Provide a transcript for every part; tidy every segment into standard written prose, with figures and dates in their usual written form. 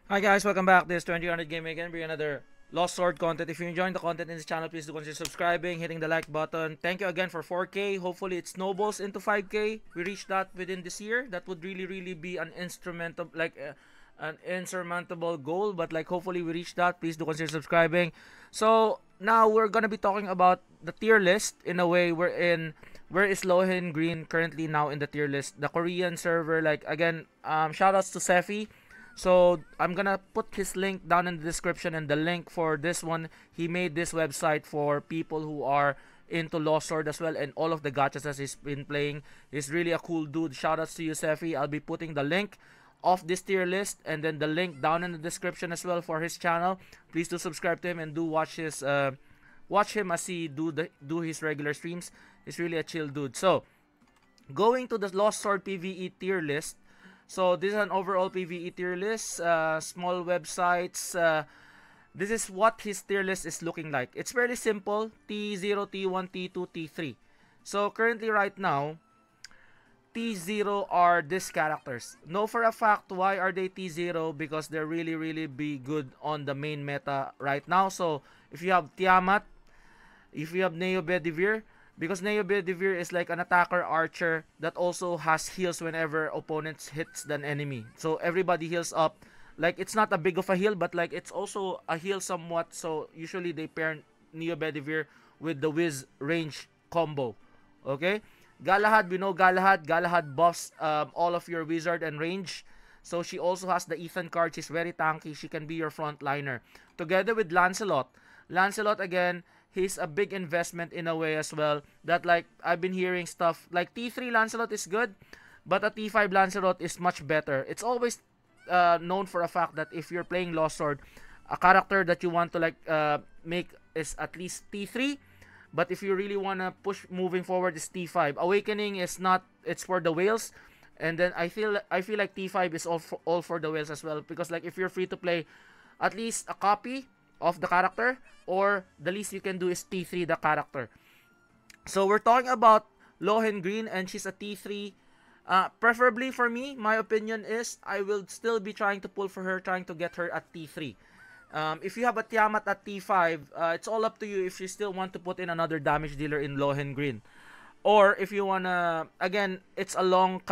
Hi guys, welcome back. This is 2000 Gaming again. Bring another Lost Sword content. If you're enjoying the content in this channel, please do consider subscribing, hitting the like button. Thank you again for 4K. Hopefully it snowballs into 5K. We reach that within this year. That would really be an instrumental, an insurmountable goal. But like hopefully we reach that. Please do consider subscribing. So now we're gonna be talking about the tier list in a way. We're in. Where is Lohengrin currently now in the tier list? The Korean server. Like again, shoutouts to Sefi. So I'm gonna put his link down in the description, and the link for this one, he made this website for people who are into Lost Sword as well, and all of the gachas that he's been playing. He's really a cool dude. Shoutouts to you, Sefi. I'll be putting the link of this tier list and then the link down in the description as well for his channel. Please do subscribe to him and do watch him as he do his regular streams. He's really a chill dude. So going to the Lost Sword PvE tier list. So this is an overall PvE tier list, small websites. This is what his tier list is looking like. It's fairly simple, T0, T1, T2, T3. So currently right now, T0 are these characters. Know for a fact why are they T0, because they're really be good on the main meta right now. So if you have Tiamat, if you have Neo Bedivere, because Neo Bedivere is like an attacker archer that also has heals whenever opponents hits an enemy. So everybody heals up. Like it's not a big of a heal, but like it's also a heal somewhat. So usually they pair Neo Bedivere with the Wiz range combo. Okay? Galahad, we know Galahad. Galahad buffs all of your wizard and range. So she also has the Ethan card. She's very tanky. She can be your frontliner. Together with Lancelot. Lancelot again, he's a big investment in a way as well. That like I've been hearing stuff like T3 Lancelot is good, but a T5 Lancelot is much better. It's always known for a fact that if you're playing Lost Sword, a character that you want to like make is at least T3. But if you really wanna push moving forward is T5. Awakening is not. It's for the whales. And then I feel like T5 is all for the whales as well, because like if you're free to play at least a copy of the character, or the least you can do is T3 the character. So we're talking about Lohengrin, and she's a T3. Preferably for me, my opinion is I will still be trying to pull for her, trying to get her at T3. If you have a Tiamat at T5, it's all up to you if you still want to put in another damage dealer in Lohengrin. Or if you wanna, again, it's a long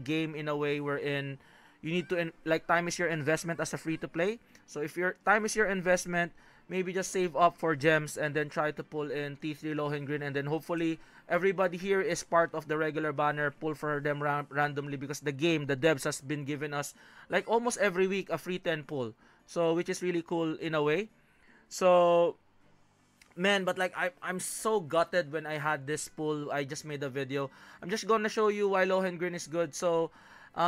game in a way wherein you need to like time is your investment as a free to play. So if your time is your investment, maybe just save up for gems and then try to pull in T3 Lohengrin, and then hopefully everybody here is part of the regular banner. Pull for them randomly, because the devs has been giving us like almost every week a free 10 pull. So which is really cool in a way. So man, but like I'm so gutted when I had this pull. I just made a video. I'm just gonna show you why Lohengrin is good. So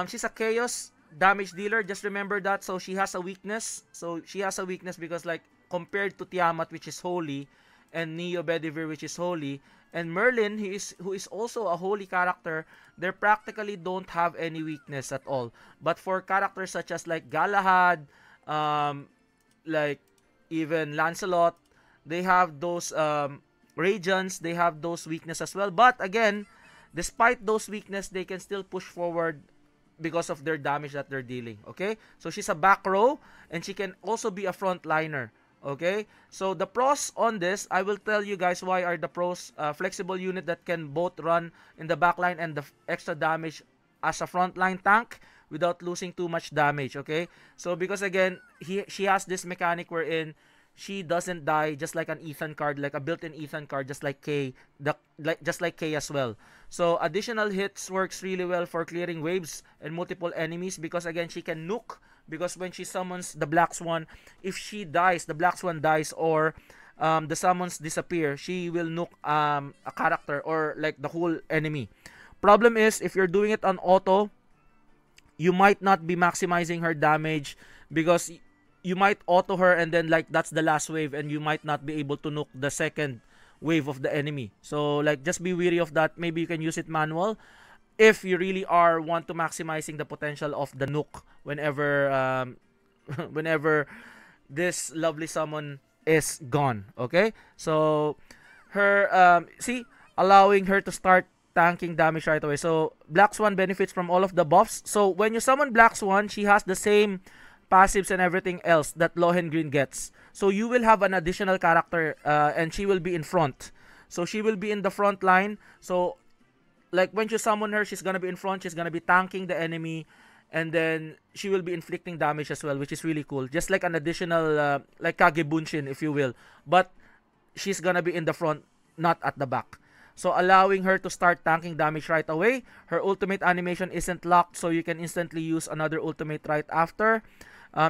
she's a chaos damage dealer, just remember that. So she has a weakness. Because like compared to Tiamat, which is holy, and Neo Bedivere, which is holy, and Merlin, who is also a holy character, they practically don't have any weakness at all. But for characters such as like Galahad, like even Lancelot, they have those Radiance, they have those weakness as well. But again, despite those weakness, they can still push forward because of their damage that they're dealing. Okay, so she's a back row, and she can also be a frontliner. Okay, so the pros on this, I will tell you guys why are the pros. Flexible unit that can both run in the backline and the extra damage as a frontline tank without losing too much damage. Okay, so because again, she has this mechanic wherein she doesn't die, just like an Ethan card, like a built-in Ethan card, just like K, just like K as well. So additional hits works really well for clearing waves and multiple enemies, because again she can nuke, because when she summons the Black Swan, if she dies, the Black Swan dies, or the summons disappear, she will nuke a character or like the whole enemy. Problem is, if you're doing it on auto, you might not be maximizing her damage, because you might auto her and then like that's the last wave, and you might not be able to nuke the second wave of the enemy. So like just be wary of that. Maybe you can use it manual if you really want to maximizing the potential of the nuke whenever whenever this lovely summon is gone. Okay, so her allowing her to start tanking damage right away. So Black Swan benefits from all of the buffs. So when you summon Black Swan, she has the same passives and everything else that Lohengrin gets. So you will have an additional character, and she will be in front. So she will be in the front line. So like when you summon her, she's gonna be in front. She's gonna be tanking the enemy, and then she will be inflicting damage as well, which is really cool. Just like an additional, like Kagebunshin, if you will. But she's gonna be in the front, not at the back. So allowing her to start tanking damage right away. Her ultimate animation isn't locked, so you can instantly use another ultimate right after.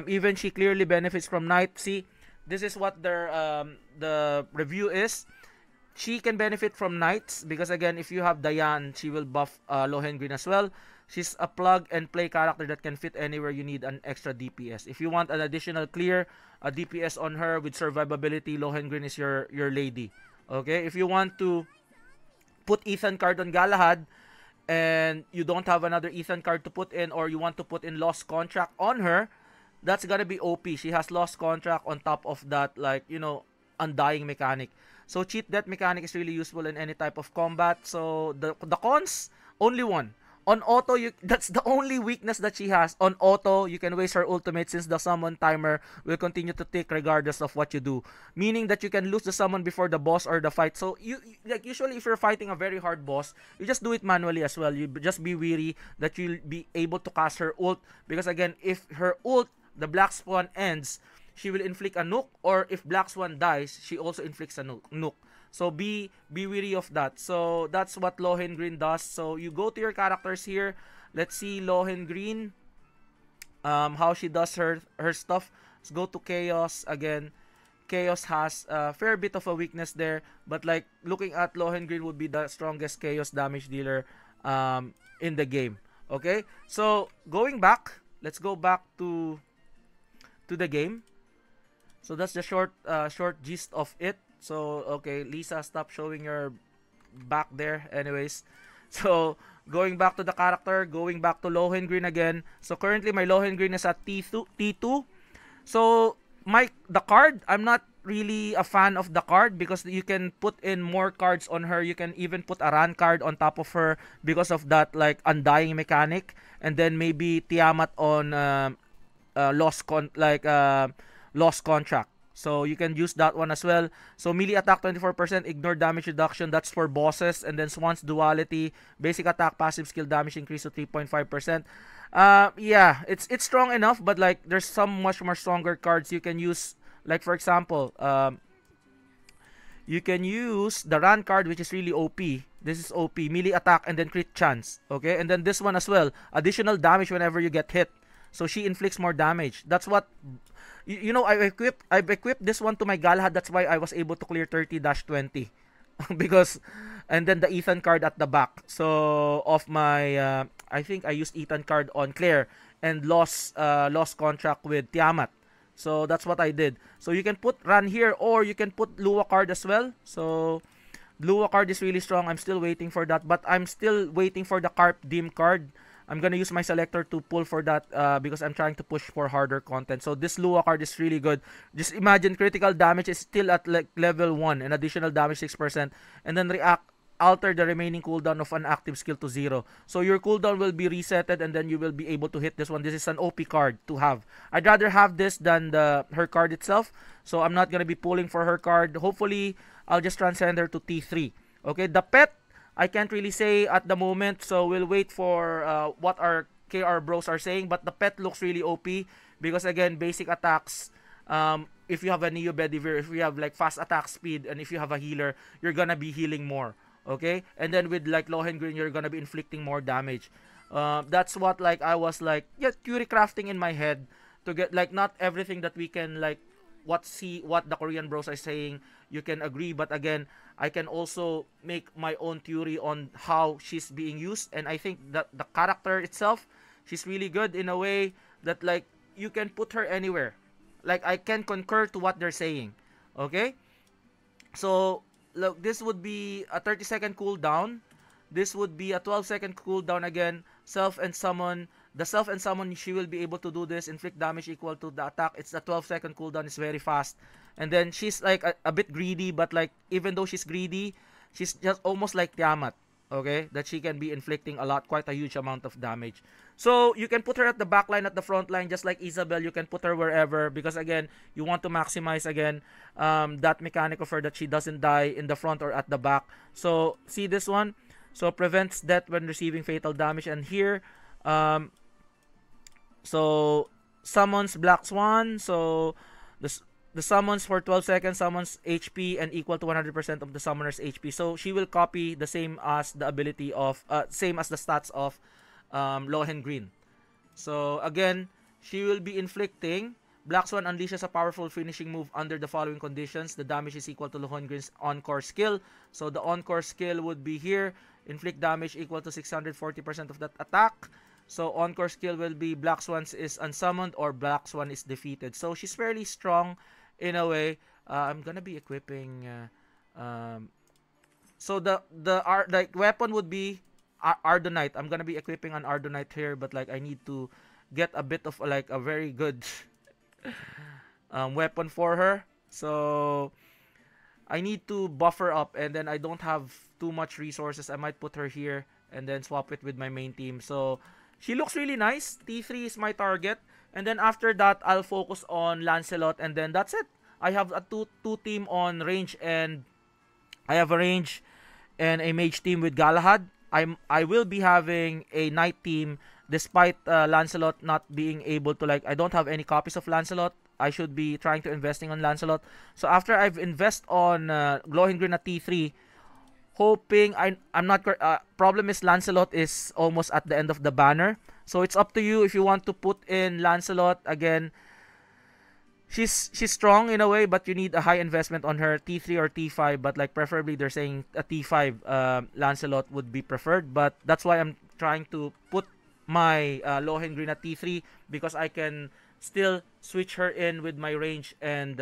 Even she clearly benefits from Knight. See, this is what the review is. She can benefit from Knights because again, if you have Diane, she will buff Lohengrin as well. She's a plug and play character that can fit anywhere you need an extra DPS. If you want an additional clear, a DPS on her with survivability, Lohengrin is your lady. Okay, if you want to put Ethan card on Galahad and you don't have another Ethan card to put in, or you want to put in Lost Contract on her, that's gonna be OP. She has Lost Contract on top of that, like, you know, Undying mechanic. So cheat death mechanic is really useful in any type of combat. So the cons, only one. On auto, that's the only weakness that she has. On auto, you can waste her ultimate since the summon timer will continue to tick regardless of what you do. Meaning that you can lose the summon before the boss or the fight. So you like usually if you're fighting a very hard boss, you just do it manually as well. You just be weary that you'll be able to cast her ult, because again, if her ult, the Black Swan, ends, she will inflict a nuke, or if Black Swan dies, she also inflicts a nuke. So be wary of that. So that's what Lohengrin does. So you go to your characters here. Let's see Lohengrin, how she does her stuff. Let's go to Chaos again. Chaos has a fair bit of a weakness there, but like looking at Lohengrin would be the strongest Chaos damage dealer in the game. Okay, so going back, let's go back to the game. So that's the short gist of it. So, okay, Lisa, stop showing your back there. Anyways, so going back to the character, going back to Lohengrin again. So currently my Lohengrin is at T2. So the card, I'm not really a fan of the card because you can put in more cards on her. You can even put a Ran card on top of her because of that like Undying mechanic, and then maybe Tiamat on Lost Contract. So you can use that one as well. So melee attack 24%, ignore damage reduction, that's for bosses. And then Swan's duality, basic attack, passive skill damage increase to 3.5%. Yeah, it's strong enough, but like there's some much more stronger cards you can use. Like for example, you can use the Ran card, which is really OP. This is OP, melee attack and then crit chance. Okay, and then this one as well, additional damage whenever you get hit. So she inflicts more damage. That's what, you know, I've equipped this one to my Galahad. That's why I was able to clear 30-20. Because, and then the Ethan card at the back. So, of my, I think I used Ethan card on Claire and lost contract with Tiamat. So, that's what I did. So, you can put Ran here, or you can put Lua card as well. So, Lua card is really strong. I'm still waiting for that. But I'm still waiting for the Carp Dim card. I'm gonna use my selector to pull for that because I'm trying to push for harder content. So this Lua card is really good. Just imagine critical damage is still at like level 1 and additional damage 6%, and then alter the remaining cooldown of an active skill to 0. So your cooldown will be resetted, and then you will be able to hit this one. This is an OP card to have. I'd rather have this than her card itself. So I'm not gonna be pulling for her card. Hopefully I'll just transcend her to T3. Okay, the pet, I can't really say at the moment, so we'll wait for what our KR bros are saying. But the pet looks really OP because again, basic attacks. If you have a Neo Bedivere, if you have like fast attack speed, and if you have a healer, you're gonna be healing more. Okay, and then with like Lohengrin, you're gonna be inflicting more damage. That's what like I was like, yeah, theory crafting in my head to get like not everything that we can like what the Korean bros are saying you can agree, but again, I can also make my own theory on how she's being used. And I think that the character itself, she's really good in a way that like you can put her anywhere. Like I can concur to what they're saying. Okay, so look, this would be a 30-second cooldown. This would be a 12-second cooldown again. Self and summon. The self and summon, she will be able to do this. Inflict damage equal to the attack. It's a 12-second cooldown. It's very fast. And then she's like a bit greedy, but like even though she's greedy, she's just almost like Tiamat. Okay, that she can be inflicting quite a huge amount of damage. So you can put her at the back line, at the front line, just like Isabel. You can put her wherever, because again, you want to maximize again that mechanic of her, that she doesn't die in the front or at the back. So see this one, so prevents death when receiving fatal damage, and here, so summons Black Swan. So the summons for 12 seconds summons HP and equal to 100% of the summoner's HP. So she will copy the same as the ability of same as the stats of Lohengrin. So again, she will be inflicting. Black Swan unleashes a powerful finishing move under the following conditions. The damage is equal to Lohengrin's encore skill. So the encore skill would be here. Inflict damage equal to 640% of that attack. So encore skill will be Black Swan is unsummoned or Black Swan is defeated. So she's fairly strong in a way. I'm gonna be equipping. So the weapon would be Ardonite. I'm gonna be equipping an Ardonite here, but like I need to get a bit of like a very good weapon for her. So I need to buff her up, and then I don't have too much resources. I might put her here and then swap it with my main team. So she looks really nice. T3 is my target. And then after that, I'll focus on Lancelot, and then that's it. I have a two team on range, and I have a range and a mage team with Galahad. I will be having a knight team despite Lancelot not being able to, like, I don't have any copies of Lancelot. I should be trying to investing on Lancelot. So after I've invest on Lohengrin at T3, hoping I'm not problem is Lancelot is almost at the end of the banner. So it's up to you if you want to put in Lancelot again. She's strong in a way, but you need a high investment on her, T3 or T5, but like preferably they're saying a T5 Lancelot would be preferred, but that's why I'm trying to put my Lohengrin at T3, because I can still switch her in with my range and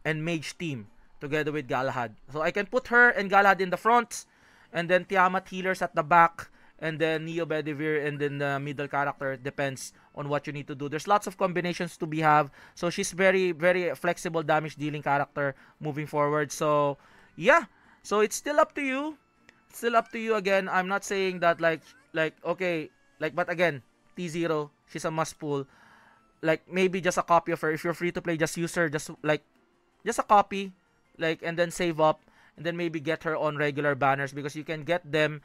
mage team together with Galahad. So I can put her and Galahad in the front, and then Tiamat healers at the back, and then Neo Bedivere and then the middle character. Depends on what you need to do. There's lots of combinations to be have. So she's very, very flexible damage dealing character moving forward. So yeah. So it's still up to you. Still up to you again. I'm not saying that like okay, like, but again, T0, she's a must pull. Like maybe just a copy of her. If you're free to play, just use her, just a copy, like, and then save up, and then maybe get her on regular banners, because you can get them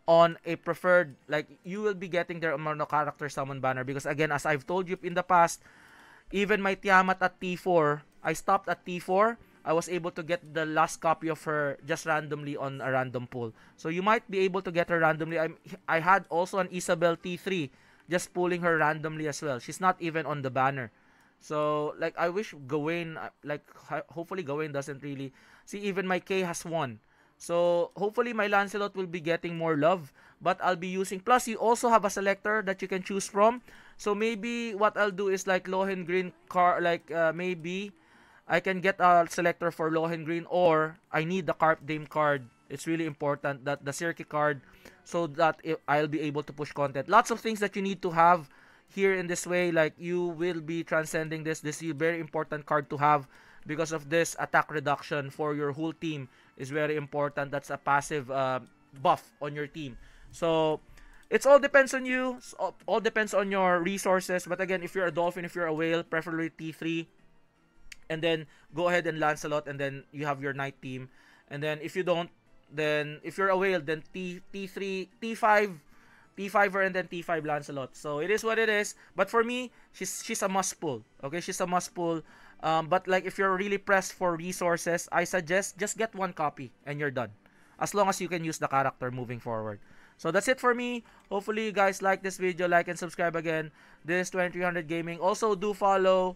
on a preferred, like, you will be getting their mono character summon banner, because again, as I've told you in the past, even my Tiamat at T4, I stopped at T4. I was able to get the last copy of her just randomly on a random pull. So you might be able to get her randomly. I had also an Isabel T3, just pulling her randomly as well. She's not even on the banner. So like I wish Gawain, like hopefully Gawain doesn't really see. Even my K has one. So hopefully my Lancelot will be getting more love, but I'll be using, plus you also have a selector that you can choose from. So maybe what I'll do is like Lohengrin card, like maybe I can get a selector for Lohengrin, or I need the Carp Dame card. It's really important that the Circe card, so that I'll be able to push content. Lots of things that you need to have here in this way. Like you will be transcending this. This is a very important card to have, because of this attack reduction for your whole team is very important. That's a passive buff on your team. So it's all depends on you. All depends on your resources. But again, if you're a dolphin, if you're a whale, preferably T3, and then go ahead and Lancelot, and then you have your knight team. And then if you don't, then if you're a whale, then T3, T5, T5er, and then T5 Lancelot. So it is what it is. But for me, she's a must pull. Okay, she's a must pull. But like if you're really pressed for resources, I suggest just get one copy and you're done. As long as you can use the character moving forward. So that's it for me. Hopefully you guys like this video. Like and subscribe again. This is 2300 Gaming. Also do follow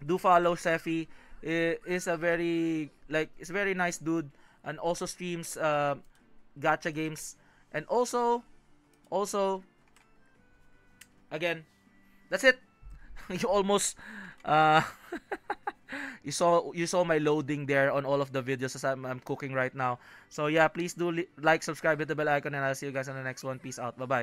Sefi. Is a very it's a very nice dude, and also streams gacha games. And also again, that's it. You almost you saw my loading there on all of the videos as I'm cooking right now. So yeah, please do like, subscribe, hit the bell icon, and I'll see you guys on the next one. Peace out. Bye bye.